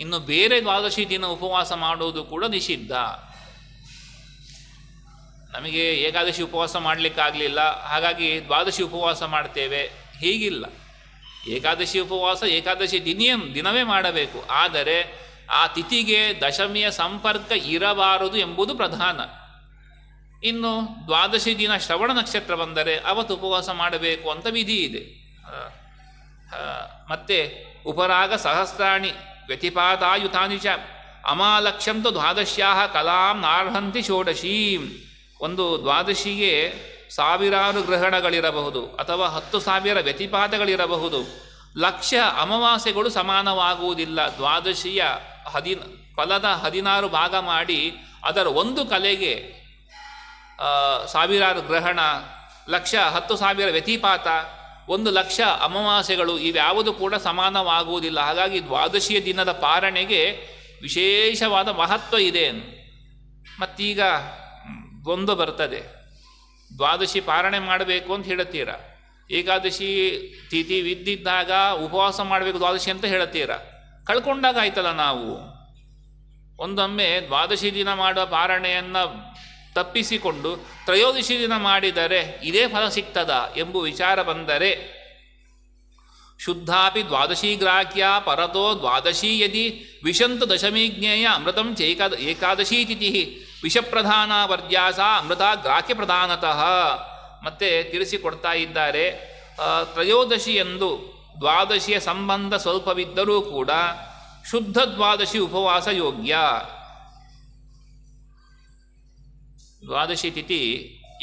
ಇನ್ನು ಬೇರೆ ದ್ವಾದಶಿ ದಿನ ಉಪವಾಸ ಮಾಡುವುದು ಕೂಡ ನಿಷಿದ್ಧ. ನಮಗೆ ಏಕಾದಶಿ ಉಪವಾಸ ಮಾಡಲಿಕ್ಕಾಗಲಿಲ್ಲ, ಹಾಗಾಗಿ ದ್ವಾದಶಿ ಉಪವಾಸ ಮಾಡ್ತೇವೆ, ಹೀಗಿಲ್ಲ. ಏಕಾದಶಿ ಉಪವಾಸ ಏಕಾದಶಿ ದಿನವೇ ಮಾಡಬೇಕು, ಆದರೆ ಆ ತಿಥಿಗೆ ದಶಮಿಯ ಸಂಪರ್ಕ ಇರಬಾರದು ಎಂಬುದು ಪ್ರಧಾನ. ಇನ್ನು ದ್ವಾದಶಿ ದಿನ ಶ್ರವಣ ನಕ್ಷತ್ರ ಬಂದರೆ ಅವತ್ತು ಉಪವಾಸ ಮಾಡಬೇಕು ಅಂತ ವಿಧಿ ಇದೆ. ಮತ್ತು ಉಪರಾಗ ಸಹಸ್ರಾಣಿ ವ್ಯತಿಪಾತಾಯುತಾನಿ ಚ ಅಮಾಲಕ್ಷ್ಯಂತು ದ್ವಾದಶ್ಯಾಹ ಕಲಾಂ ನಾರ್ಹಂತಿ ಷೋಡಶೀಂ. ಒಂದು ದ್ವಾದಶಿಗೆ ಸಾವಿರಾರು ಗ್ರಹಣಗಳಿರಬಹುದು ಅಥವಾ 10,000 ವ್ಯತಿಪಾತಗಳಿರಬಹುದು. ಲಕ್ಷ ಅಮಾವಾಸ್ಯೆಗಳು ಸಮಾನವಾಗುವುದಿಲ್ಲ. ದ್ವಾದಶಿಯ ಫಲದ 16 ಭಾಗ ಮಾಡಿ ಅದರ ಒಂದು ಕಲೆಗೆ ಸಾವಿರಾರು ಗ್ರಹಣ, 10,000 ವ್ಯತಿಪಾತ, 1,00,000 ಅಮಾವಾಸ್ಯೆಗಳು, ಇವ್ಯಾವುದು ಕೂಡ ಸಮಾನವಾಗುವುದಿಲ್ಲ. ಹಾಗಾಗಿ ದ್ವಾದಶಿಯ ದಿನದ ಪಾರಣೆಗೆ ವಿಶೇಷವಾದ ಮಹತ್ವ ಇದೆ. ಮತ್ತೀಗ ಒಂದು ಬರ್ತದೆ, ದ್ವಾದಶಿ ಪಾರಣೆ ಮಾಡಬೇಕು ಅಂತ ಹೇಳುತ್ತೀರ, ಏಕಾದಶಿ ತಿಥಿ ವಿದ್ದಿದ್ದಾಗ ಉಪವಾಸ ಮಾಡಬೇಕು ದ್ವಾದಶಿ ಅಂತ ಹೇಳುತ್ತೀರ, ಕಳ್ಕೊಂಡಾಗ ಆಯ್ತಲ್ಲ. ನಾವು ಒಂದೊಮ್ಮೆ ದ್ವಾದಶಿ ದಿನ ಮಾಡುವ ಪಾರಣೆಯನ್ನು ತಪ್ಪಿಸಿಕೊಂಡು ತ್ರಯೋದಶಿ ದಿನ ಮಾಡಿದರೆ ಇದೇ ಫಲ ಸಿಗ್ತದ ಎಂಬ ವಿಚಾರ ಬಂದರೆ, ಶುದ್ಧಾಪಿ ದ್ವಾದಶಿ ಗ್ರಾಹ್ಯ ಪರತೋ ದ್ವಾದಶಿ ಯದಿ ವಿಶಂತು ದಶಮಿ ಜ್ಞೇಯ ಅಮೃತಂ ಏಕಾದಶಿ ತಿಥಿ ವಿಷಪ್ರಧಾನ ವರ್ಜ್ಯಾಸ ಅಮೃತ ಗ್ರಾಹ್ಯ ಪ್ರಧಾನತಃ. ಮತ್ತೆ ತಿಳಿಸಿಕೊಡ್ತಾ ಇದ್ದಾರೆ, ತ್ರಯೋದಶಿ ಎಂದು ದ್ವಾದಶಿಯ ಸಂಬಂಧ ಸ್ವಲ್ಪವಿದ್ದರೂ ಕೂಡ ಶುದ್ಧ ದ್ವಾದಶಿ ಉಪವಾಸ ಯೋಗ್ಯ. ದ್ವಾದಶಿ ತಿಥಿ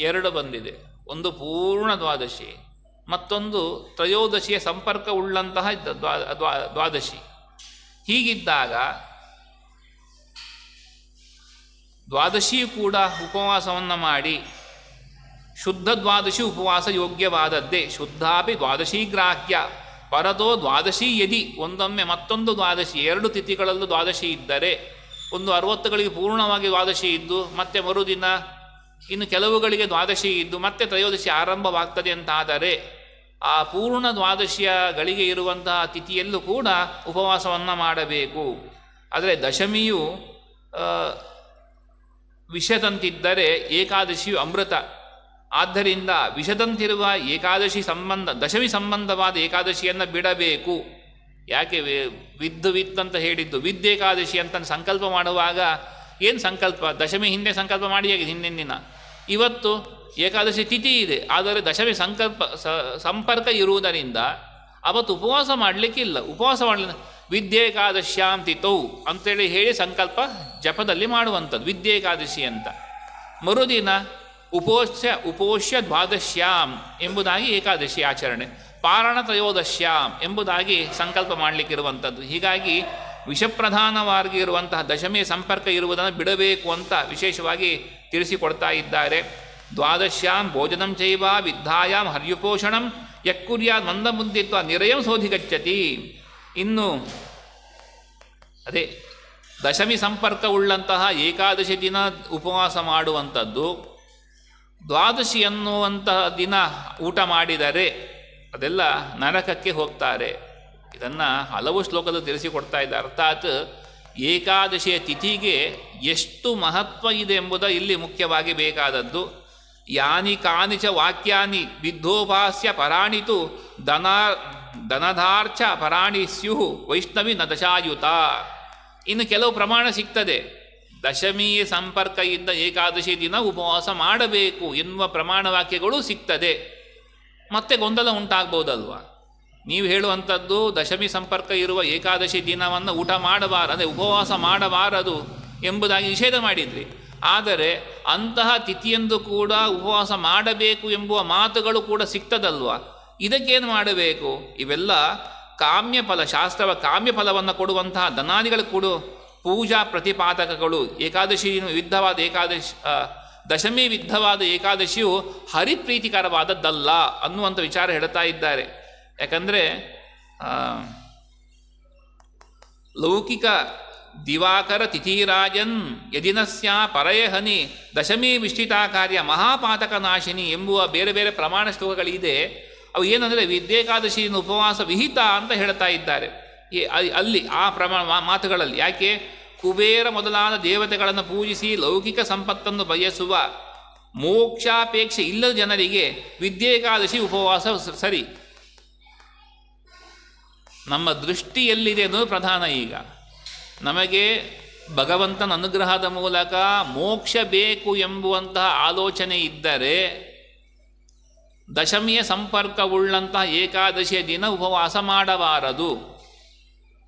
2 ಬಂದಿದೆ, ಒಂದು ಪೂರ್ಣ ದ್ವಾದಶಿ, ಮತ್ತೊಂದು ತ್ರಯೋದಶಿಯ ಸಂಪರ್ಕ ಉಳ್ಳಂತಹ ದ್ವಾದಶಿ. ಹೀಗಿದ್ದಾಗ ದ್ವಾದಶಿಯು ಕೂಡ ಉಪವಾಸವನ್ನು ಮಾಡಿ ಶುದ್ಧ ದ್ವಾದಶಿ ಉಪವಾಸ ಯೋಗ್ಯವಾದದ್ದೇ. ಶುದ್ಧಾಪಿ ದ್ವಾದಶಿ ಗ್ರಾಹ್ಯ ಪರತೋ ದ್ವಾದಶಿ ಯದಿ. ಒಂದೊಮ್ಮೆ ಮತ್ತೊಂದು ದ್ವಾದಶಿ, 2 ತಿಥಿಗಳಲ್ಲೂ ದ್ವಾದಶಿ ಇದ್ದರೆ, ಒಂದು 60ಗಳಿಗೆ ಪೂರ್ಣವಾಗಿ ದ್ವಾದಶಿ ಇದ್ದು ಮತ್ತೆ ಮರುದಿನ ಇನ್ನು ಕೆಲವುಗಳಿಗೆ ದ್ವಾದಶಿ ಇದ್ದು ಮತ್ತೆ ತ್ರಯೋದಶಿ ಆರಂಭವಾಗ್ತದೆ ಅಂತಾದರೆ, ಆ ಪೂರ್ಣ ದ್ವಾದಶಿಯ ಗಳಿಗೆ ಇರುವಂತಹ ತಿಥಿಯಲ್ಲೂ ಕೂಡ ಉಪವಾಸವನ್ನು ಮಾಡಬೇಕು. ಆದರೆ ದಶಮಿಯು ವಿಷದಂತಿದ್ದರೆ ಏಕಾದಶಿಯು ಅಮೃತ. ಆದ್ದರಿಂದ ವಿಷದಂತಿರುವ ಏಕಾದಶಿ ದಶಮಿ ಸಂಬಂಧವಾದ ಏಕಾದಶಿಯನ್ನು ಬಿಡಬೇಕು. ಯಾಕೆ ವಿದ್ ಅಂತ ಹೇಳಿದ್ದು? ವಿದ್ಯೇಕಾದಶಿ ಅಂತ ಸಂಕಲ್ಪ ಮಾಡುವಾಗ ಏನು ಸಂಕಲ್ಪ? ದಶಮಿ ಹಿಂದೆ ಸಂಕಲ್ಪ ಮಾಡಿ ಹೇಗೆ ಹಿಂದಿನ ದಿನ. ಇವತ್ತು ಏಕಾದಶಿ ತಿಥಿ ಇದೆ, ಆದರೆ ದಶಮಿ ಸಂಪರ್ಕ ಇರುವುದರಿಂದ ಅವತ್ತು ಉಪವಾಸ ಮಾಡಲಿಕ್ಕಿಲ್ಲ. ಉಪವಾಸ ಮಾಡಲಿಲ್ಲ, ವಿದ್ಯೇಕಾದಶ್ಯಾಂ ತಿಥೌ ಅಂತೇಳಿ ಹೇಳಿ ಸಂಕಲ್ಪ ಜಪದಲ್ಲಿ ಮಾಡುವಂಥದ್ದು ವಿದ್ಯೇಕಾದಶಿ ಅಂತ. ಮರುದಿನ ಉಪೋಷ್ಯ ದ್ವಾದಶ್ಯಾಂ ಎಂಬುದಾಗಿ ಏಕಾದಶಿ ಆಚರಣೆ, ಪಾರಣ ತ್ರಯೋದಶ್ಯಾಂ ಎಂಬುದಾಗಿ ಸಂಕಲ್ಪ ಮಾಡಲಿಕ್ಕಿರುವಂಥದ್ದು. ಹೀಗಾಗಿ ವಿಷಪ್ರಧಾನವಾಗಿ ಇರುವಂತಹ ದಶಮಿಯ ಸಂಪರ್ಕ ಇರುವುದನ್ನು ಬಿಡಬೇಕು ಅಂತ ವಿಶೇಷವಾಗಿ ತಿಳಿಸಿಕೊಡ್ತಾ ಇದ್ದಾರೆ. ದ್ವಾದಶ್ಯಾಂ ಭೋಜನಂ ಚೈವ ವಿದ್ಧಾಯಾಂ ಹರ್ಯುಪೋಷಣಂ ಯಕ್ಕುರ್ಯಾದ್ ಮಂದಬುದ್ಧಿತ್ವ ನಿರಯಂ ಸೋಧಿಗಚ್ಚತಿ. ಇನ್ನು ಅದೇ ದಶಮಿ ಸಂಪರ್ಕವುಳ್ಳಂತಹ ಏಕಾದಶಿ ದಿನ ಉಪವಾಸ ಮಾಡುವಂಥದ್ದು, ದ್ವಾದಶಿ ಅನ್ನುವಂತಹ ದಿನ ಊಟ ಮಾಡಿದರೆ ಅದೆಲ್ಲ ನರಕಕ್ಕೆ ಹೋಗ್ತಾರೆ. ಇದನ್ನು ಹಲವು ಶ್ಲೋಕದಲ್ಲಿ ತಿಳಿಸಿಕೊಡ್ತಾ ಇದ್ದಾರೆ. ಅರ್ಥಾತ್ ಏಕಾದಶಿಯ ತಿಥಿಗೆ ಎಷ್ಟು ಮಹತ್ವ ಇದೆ ಎಂಬುದು ಇಲ್ಲಿ ಮುಖ್ಯವಾಗಿ ಬೇಕಾದದ್ದು. ಯಾನಿ ಕಾನಿಚ ವಾಕ್ಯಾನಿ ವಿದ್ಧೋಪಾಸ್ಯ ಪರಾಣಿತು ದನಧಾರ್ಚ ಪರಾಣಿ ಸ್ಯುಹು ವೈಷ್ಣವಿ ನ ದಶಾಯುತ. ಇನ್ನು ಕೆಲವು ಪ್ರಮಾಣ ಸಿಗ್ತದೆ, ದಶಮಿ ಸಂಪರ್ಕ ಇದ್ದ ಏಕಾದಶಿ ದಿನ ಉಪವಾಸ ಮಾಡಬೇಕು ಎನ್ನುವ ಪ್ರಮಾಣ ವಾಕ್ಯಗಳು ಸಿಗ್ತದೆ. ಮತ್ತೆ ಗೊಂದಲ ಉಂಟಾಗ್ಬೋದಲ್ವ? ನೀವು ಹೇಳುವಂಥದ್ದು ದಶಮಿ ಸಂಪರ್ಕ ಇರುವ ಏಕಾದಶಿ ದಿನವನ್ನು ಊಟ ಮಾಡಬಾರದು, ಉಪವಾಸ ಮಾಡಬಾರದು ಎಂಬುದಾಗಿ ನಿಷೇಧ ಮಾಡಿದ್ರಿ. ಆದರೆ ಅಂತಹ ತಿಥಿಯಂದು ಕೂಡ ಉಪವಾಸ ಮಾಡಬೇಕು ಎಂಬುವ ಮಾತುಗಳು ಕೂಡ ಸಿಗ್ತದಲ್ವ? ಇದಕ್ಕೇನು ಮಾಡಬೇಕು? ಇವೆಲ್ಲ ಕಾಮ್ಯಫಲ, ಶಾಸ್ತ್ರವ ಕಾಮ್ಯಫಲವನ್ನು ಕೊಡುವಂತಹ ಧನಾದಿಗಳು ಕೂಡ ಪೂಜಾ ಪ್ರತಿಪಾದಕಗಳು. ಏಕಾದಶಿ ವಿದ್ಧವಾದ ದಶಮಿ ವಿದ್ಧವಾದ ಏಕಾದಶಿಯು ಹರಿಪ್ರೀತಿಕರವಾದದ್ದಲ್ಲ ಅನ್ನುವಂಥ ವಿಚಾರ ಹೇಳ್ತಾ ಇದ್ದಾರೆ. ಯಾಕಂದರೆ ಲೌಕಿಕ ದಿವಾಕರ ತಿಥಿರಾಜನ್ ಯದಿನಸ್ಯ ಪರಯಹನಿ ದಶಮಿ ವಿಷ್ಟಿತಾ ಕಾರ್ಯ ಮಹಾಪಾತಕ ನಾಶಿನಿ ಎಂಬುವ ಬೇರೆ ಬೇರೆ ಪ್ರಮಾಣ ಶ್ಲೋಕಗಳಿದೆ. ಅವು ಏನಂದರೆ ವಿದ್ಯೇಕಾದಶಿಯನ್ನು ಉಪವಾಸ ವಿಹಿತ ಅಂತ ಹೇಳ್ತಾ ಇದ್ದಾರೆ ಅಲ್ಲಿ ಆ ಪ್ರಮಾಣ ಮಾತುಗಳಲ್ಲಿ. ಯಾಕೆ? ಕುಬೇರ ಮೊದಲಾದ ದೇವತೆಗಳನ್ನು ಪೂಜಿಸಿ ಲೌಕಿಕ ಸಂಪತ್ತನ್ನು ಬಯಸುವ ಮೋಕ್ಷಾಪೇಕ್ಷೆ ಇಲ್ಲದ ಜನರಿಗೆ ವಿದ್ಯೇಕಾದಶಿ ಉಪವಾಸ ಸರಿ. ನಮ್ಮ ದೃಷ್ಟಿ ಎಲ್ಲಿದೆ ಅನ್ನೋದು ಪ್ರಧಾನ. ಈಗ ನಮಗೆ ಭಗವಂತನ ಅನುಗ್ರಹದ ಮೂಲಕ ಮೋಕ್ಷ ಬೇಕು ಎಂಬುವಂತಹ ಆಲೋಚನೆ ಇದ್ದರೆ ದಶಮಿಯ ಸಂಪರ್ಕವುಳ್ಳಂತಹ ಏಕಾದಶಿಯ ದಿನ ಉಪವಾಸ ಮಾಡಬಾರದು.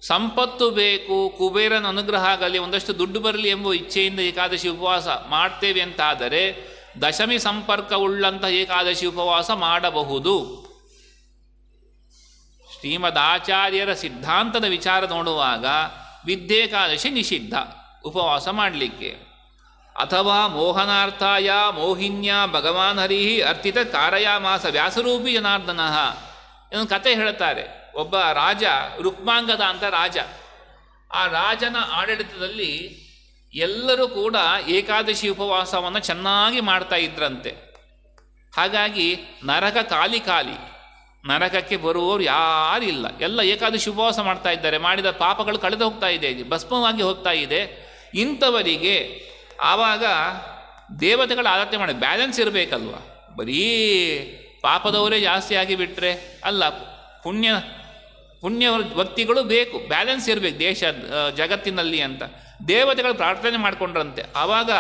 ಸಂಪತ್ತು ಬೇಕು, ಕುಬೇರನ ಅನುಗ್ರಹ ಆಗಲಿ, ಒಂದಷ್ಟು ದುಡ್ಡು ಬರಲಿ ಎಂಬ ಇಚ್ಛೆಯಿಂದ ಏಕಾದಶಿ ಉಪವಾಸ ಮಾಡ್ತೇವೆ ಅಂತಾದರೆ ದಶಮಿ ಸಂಪರ್ಕವುಳ್ಳಂತಹ ಏಕಾದಶಿ ಉಪವಾಸ ಮಾಡಬಹುದು. ಶ್ರೀಮದ್ ಆಚಾರ್ಯರ ಸಿದ್ಧಾಂತದ ವಿಚಾರ ನೋಡುವಾಗ ವಿದ್ಯೇಕಾದಶಿ ನಿಷಿದ್ಧ ಉಪವಾಸ ಮಾಡಲಿಕ್ಕೆ. ಅಥವಾ ಮೋಹನಾರ್ಥಾಯ ಮೋಹಿನ್ಯ ಭಗವಾನ್ ಹರಿ ಅರ್ಚಿತ ಕಾರಯಾಮಾಸ ವ್ಯಾಸರೂಪಿ ಜನಾರ್ದನಃ. ಇದೊಂದು ಕತೆ ಹೇಳ್ತಾರೆ. ಒಬ್ಬ ರಾಜ, ರುಕ್ಮಾಂಗದ ಅಂತ ರಾಜ. ಆ ರಾಜನ ಆಡಳಿತದಲ್ಲಿ ಎಲ್ಲರೂ ಕೂಡ ಏಕಾದಶಿ ಉಪವಾಸವನ್ನು ಚೆನ್ನಾಗಿ ಮಾಡ್ತಾ ಇದ್ರಂತೆ. ಹಾಗಾಗಿ ನರಕ ಖಾಲಿ ಖಾಲಿ, ನರಕಕ್ಕೆ ಬರುವವರು ಯಾರಿಲ್ಲ. ಎಲ್ಲ ಏಕಾದಶಿ ಉಪವಾಸ ಮಾಡ್ತಾ ಇದ್ದಾರೆ. ಮಾಡಿದ ಪಾಪಗಳು ಕಳೆದು ಹೋಗ್ತಾ ಇದೆ, ಭಸ್ಮವಾಗಿ ಹೋಗ್ತಾ ಇದೆ. ಇಂಥವರಿಗೆ ಆವಾಗ ದೇವತೆಗಳ ಆರಾಧನೆ ಮಾಡಿ ಬ್ಯಾಲೆನ್ಸ್ ಇರಬೇಕಲ್ವ. ಬರೀ ಪಾಪದವರೇ ಜಾಸ್ತಿ ಆಗಿಬಿಟ್ರೆ ಅಲ್ಲ, ಪುಣ್ಯ ಭಕ್ತಿಗಳು ಬೇಕು, ಬ್ಯಾಲೆನ್ಸ್ ಇರಬೇಕು ದೇಶ ಜಗತ್ತಿನಲ್ಲಿ ಅಂತ ದೇವತೆಗಳು ಪ್ರಾರ್ಥನೆ ಮಾಡಿಕೊಂಡ್ರಂತೆ. ಆವಾಗ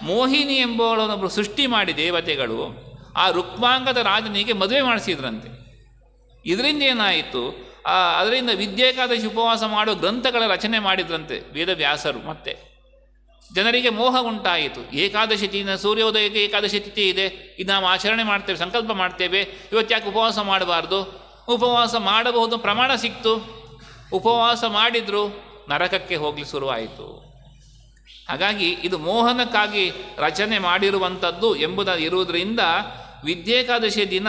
ಮೋಹಿನಿ ಎಂಬುವಳನ್ನೊಬ್ಬರು ಸೃಷ್ಟಿ ಮಾಡಿ ದೇವತೆಗಳು ಆ ರುಕ್ಮಾಂಗದ ರಾಜನಿಗೆ ಮದುವೆ ಮಾಡಿಸಿದ್ರಂತೆ. ಇದರಿಂದ ಏನಾಯಿತು? ಅದರಿಂದ ವಿದ್ಯೇಕಾದಶಿ ಉಪವಾಸ ಮಾಡೋ ಗ್ರಂಥಗಳ ರಚನೆ ಮಾಡಿದ್ರಂತೆ ವೇದವ್ಯಾಸರು. ಮತ್ತೆ ಜನರಿಗೆ ಮೋಹ ಉಂಟಾಯಿತು. ಏಕಾದಶಿ ದಿನ ಸೂರ್ಯೋದಯಕ್ಕೆ ಏಕಾದಶಿ ತಿಥಿ ಇದೆ, ಇದು ನಾವು ಆಚರಣೆ ಮಾಡ್ತೇವೆ, ಸಂಕಲ್ಪ ಮಾಡ್ತೇವೆ, ಇವತ್ತು ಯಾಕೆ ಉಪವಾಸ ಮಾಡಬಾರ್ದು? ಉಪವಾಸ ಮಾಡಬಹುದು ಪ್ರಮಾಣ ಸಿಕ್ತು, ಉಪವಾಸ ಮಾಡಿದ್ರು, ನರಕಕ್ಕೆ ಹೋಗಲಿ ಶುರುವಾಯಿತು. ಹಾಗಾಗಿ ಇದು ಮೋಹನಕ್ಕಾಗಿ ರಚನೆ ಮಾಡಿರುವಂಥದ್ದು ಇರುವುದರಿಂದ ವಿದ್ಯೇಕಾದಶಿ ದಿನ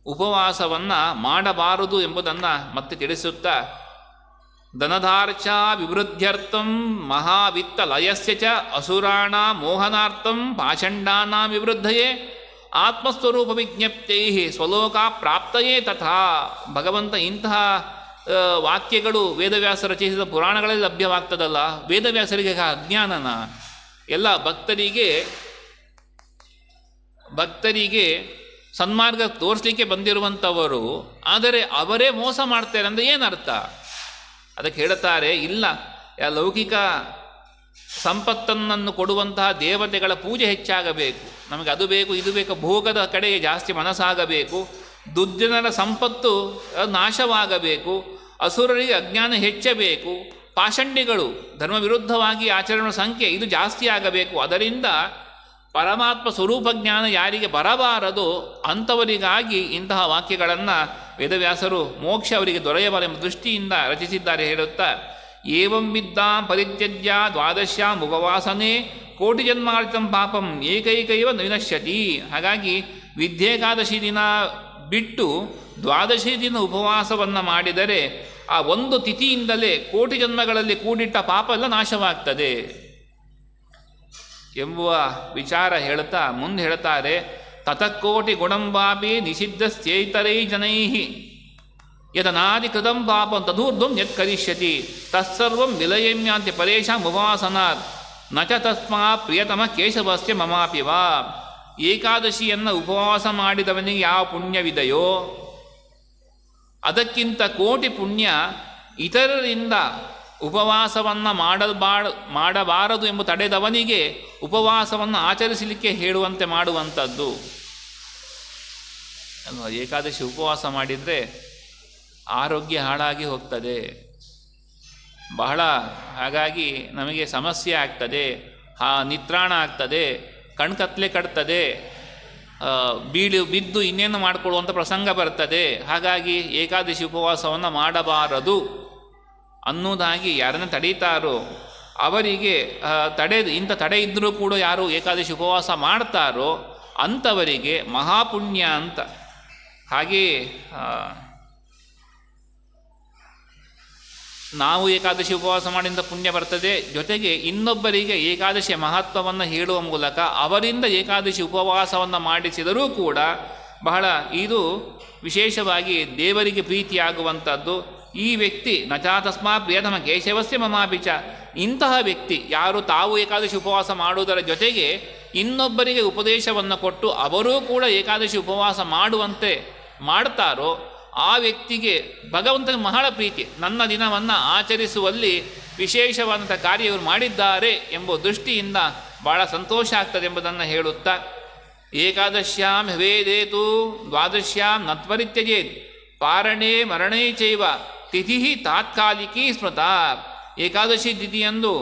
ಉಪವಾಸವನ್ನು ಮಾಡಬಾರದು ಎಂಬುದನ್ನು ಮತ್ತೆ ತಿಳಿಸುತ್ತಾ, ಧನಧಾರ್ಚ ವಿವೃದ್ಧ್ಯರ್ಥಂ ಮಹಾವಿತ್ತ ಲಯಸ್ಯ ಚ ಅಸುರಾಣ ಮೋಹನಾರ್ಥಂ ಪಾಷಂಡಾನಾಂ ವಿವೃದ್ಧಯೇ ಆತ್ಮಸ್ವರೂಪ ವಿಜ್ಞಪ್ತೈ ಸ್ವಲೋಕ ಪ್ರಾಪ್ತಯೇ ತಥಾ. ಭಗವಂತ ಇಂತಹ ವಾಕ್ಯಗಳು ವೇದವ್ಯಾಸ ರಚಿಸಿದ ಪುರಾಣಗಳಲ್ಲಿ ಲಭ್ಯವಾಗ್ತದಲ್ಲ. ವೇದವ್ಯಾಸರಿಗೆ ಅಜ್ಞಾನನ? ಎಲ್ಲ ಭಕ್ತರಿಗೆ ಸನ್ಮಾರ್ಗ ತೋರಿಸಲಿಕ್ಕೆ ಬಂದಿರುವಂಥವರು, ಆದರೆ ಅವರೇ ಮೋಸ ಮಾಡ್ತಾರೆ ಅಂದರೆ ಏನರ್ಥ? ಅದಕ್ಕೆ ಹೇಳ್ತಾರೆ, ಇಲ್ಲ, ಲೌಕಿಕ ಸಂಪತ್ತನ್ನು ಕೊಡುವಂತಹ ದೇವತೆಗಳ ಪೂಜೆ ಹೆಚ್ಚಾಗಬೇಕು, ನಮಗೆ ಅದು ಬೇಕು ಇದು ಬೇಕು, ಭೋಗದ ಕಡೆಗೆ ಜಾಸ್ತಿ ಮನಸ್ಸಾಗಬೇಕು, ದುರ್ಜನರ ಸಂಪತ್ತು ನಾಶವಾಗಬೇಕು, ಅಸುರರಿಗೆ ಅಜ್ಞಾನ ಹೆಚ್ಚಬೇಕು, ಪಾಷಂಡಿಗಳು ಧರ್ಮ ವಿರುದ್ಧವಾಗಿ ಆಚರಣೆ ಸಂಖ್ಯೆ ಇದು ಜಾಸ್ತಿ ಆಗಬೇಕು. ಅದರಿಂದ ಪರಮಾತ್ಮ ಸ್ವರೂಪ ಜ್ಞಾನ ಯಾರಿಗೆ ಬರಬಾರದು ಅಂಥವರಿಗಾಗಿ ಇಂತಹ ವಾಕ್ಯಗಳನ್ನು ವೇದವ್ಯಾಸರು ಮೋಕ್ಷ ಅವರಿಗೆ ದೊರೆಯಬಾರ ಎಂಬ ದೃಷ್ಟಿಯಿಂದ ರಚಿಸಿದ್ದಾರೆ. ಹೇಳುತ್ತಾ ಏವಂ ವಿದ್ಯಾಂ ಪರಿತ್ಯಜ್ಯ ದ್ವಾದಶ್ಯಾಂ ಉಪವಾಸನೆ ಕೋಟಿ ಜನ್ಮಾರ್ಜಿತಂ ಪಾಪಂ ಏಕೈಕೈವ ವಿನಶ್ಯತಿ. ಹಾಗಾಗಿ ವಿದ್ಯೇಕಾದಶಿ ದಿನ ಬಿಟ್ಟು ದ್ವಾದಶಿ ದಿನ ಉಪವಾಸವನ್ನು ಮಾಡಿದರೆ ಆ ಒಂದು ತಿಥಿಯಿಂದಲೇ ಕೋಟಿ ಜನ್ಮಗಳಲ್ಲಿ ಕೂಡಿಟ್ಟ ಪಾಪ ಎಲ್ಲ ನಾಶವಾಗ್ತದೆ ಎಂಬುವ ವಿಚಾರ ಹೇಳ್ತಾ ಮುಂದೆ ಹೇಳ್ತಾರೆ, ತತಃಕೋಟಿ ಗುಣಂಬಾಪಿ ನಿಷಿದ್ಧಶ್ಚೇತರೈ ಜನೈಃ ಯದನಾದಿ ಕೃತಂ ಪಾಪಂ ತದೂರ್ಧ್ವಂ ಯತ್ ಕರಿಷ್ಯತಿ ತತ್ಸರ್ವಂ ವಿಲಯಮ್ಯಾಂತಿ ಪರೇಷಾಂ ಉಪವಾಸನಾತ್ ನ ಚ ತಸ್ಮಾ ಪ್ರಿಯತಮ ಕೇಶವಸ್ಯ ಮಮಾಪಿ ವಾ. ಏಕಾದಶಿಯನ್ನು ಉಪವಾಸ ಮಾಡಿದವನಿಗೆ ಯಾವ ಪುಣ್ಯವಿದೆಯೋ ಅದಕ್ಕಿಂತ ಕೋಟಿ ಪುಣ್ಯ ಇತರರಿಂದ ಉಪವಾಸವನ್ನು ಮಾಡಬಾರದು ಎಂಬ ತಡೆದವನಿಗೆ ಉಪವಾಸವನ್ನು ಆಚರಿಸಲಿಕ್ಕೆ ಹೇಳುವಂತೆ ಮಾಡುವಂಥದ್ದು ಅಲ್ವಾ. ಏಕಾದಶಿ ಉಪವಾಸ ಮಾಡಿದರೆ ಆರೋಗ್ಯ ಹಾಳಾಗಿ ಹೋಗ್ತದೆ ಬಹಳ. ಹಾಗಾಗಿ ನಮಗೆ ಸಮಸ್ಯೆ ಆಗ್ತದೆ, ನಿತ್ರಾಣ ಆಗ್ತದೆ, ಕಣ್ಕತ್ಲೆ ಕಟ್ತದೆ, ಬಿದ್ದು ಇನ್ನೇನು ಮಾಡಿಕೊಳ್ಳುವಂಥ ಪ್ರಸಂಗ ಬರ್ತದೆ. ಹಾಗಾಗಿ ಏಕಾದಶಿ ಉಪವಾಸವನ್ನು ಮಾಡಬಾರದು ಅನ್ನೋದಾಗಿ ಯಾರನ್ನು ತಡೀತಾರೋ ಅವರಿಗೆ ಇಂಥ ತಡೆ ಇದ್ದರೂ ಕೂಡ ಯಾರು ಏಕಾದಶಿ ಉಪವಾಸ ಮಾಡ್ತಾರೋ ಅಂಥವರಿಗೆ ಮಹಾಪುಣ್ಯ ಅಂತ. ಹಾಗೆ ನಾವು ಏಕಾದಶಿ ಉಪವಾಸ ಮಾಡಿದ ಪುಣ್ಯ ಬರ್ತದೆ, ಜೊತೆಗೆ ಇನ್ನೊಬ್ಬರಿಗೆ ಏಕಾದಶಿಯ ಮಹತ್ವವನ್ನು ಹೇಳುವ ಮೂಲಕ ಅವರಿಂದ ಏಕಾದಶಿ ಉಪವಾಸವನ್ನು ಮಾಡಿಸಿದರೂ ಕೂಡ ಬಹಳ ಇದು ವಿಶೇಷವಾಗಿ ದೇವರಿಗೆ ಪ್ರೀತಿಯಾಗುವಂಥದ್ದು. ಈ ವ್ಯಕ್ತಿ ನಚಾ ತಸ್ಮಾ ಪ್ರಿಯತಮ ಕೇಶವಸ್ಯ ಮಮಾಪಿಚ. ಇಂತಹ ವ್ಯಕ್ತಿ ಯಾರು ತಾವು ಏಕಾದಶಿ ಉಪವಾಸ ಮಾಡುವುದರ ಜೊತೆಗೆ ಇನ್ನೊಬ್ಬರಿಗೆ ಉಪದೇಶವನ್ನು ಕೊಟ್ಟು ಅವರೂ ಕೂಡ ಏಕಾದಶಿ ಉಪವಾಸ ಮಾಡುವಂತೆ ಮಾಡ್ತಾರೋ ಆ ವ್ಯಕ್ತಿಗೆ ಭಗವಂತನ ಬಹಳ ಪ್ರೀತಿ. ನನ್ನ ದಿನವನ್ನು ಆಚರಿಸುವಲ್ಲಿ ವಿಶೇಷವಾದಂಥ ಕಾರ್ಯ ಇವರು ಮಾಡಿದ್ದಾರೆ ಎಂಬ ದೃಷ್ಟಿಯಿಂದ ಭಾಳ ಸಂತೋಷ ಆಗ್ತದೆ ಎಂಬುದನ್ನು ಹೇಳುತ್ತಾ, ಏಕಾದಶ್ಯಾಂ ಹವೇದೇತು ದ್ವಾದಶ್ಯಾಂ ನತ್ವರಿತ್ಯಜೇತ್ ಪಾರಣೇ ಮರಣೇ ಚೈವ ತಿಥಿ ತಾತ್ಕಾಲಿಕೀ ಸ್ಮೃತ. ಏಕಾದಶಿ ತಿಥಿಯಂದು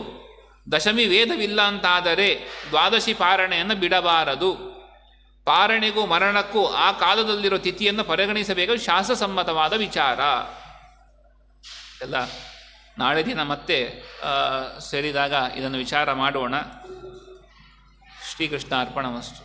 ದಶಮಿ ವೇದವಿಲ್ಲ ಅಂತಾದರೆ ದ್ವಾದಶಿ ಪಾರಣೆಯನ್ನು ಬಿಡಬಾರದು. ಪಾರಣೆಗೂ ಮರಣಕ್ಕೂ ಆ ಕಾಲದಲ್ಲಿರೋ ತಿಥಿಯನ್ನು ಪರಿಗಣಿಸಬೇಕು, ಶಾಸ್ತ್ರಸಮ್ಮತವಾದ ವಿಚಾರ ಎಲ್ಲ. ನಾಳೆ ದಿನ ಮತ್ತೆ ಸೇರಿದಾಗ ಇದನ್ನು ವಿಚಾರ ಮಾಡೋಣ. ಶ್ರೀಕೃಷ್ಣ ಅರ್ಪಣಮಸ್ತು.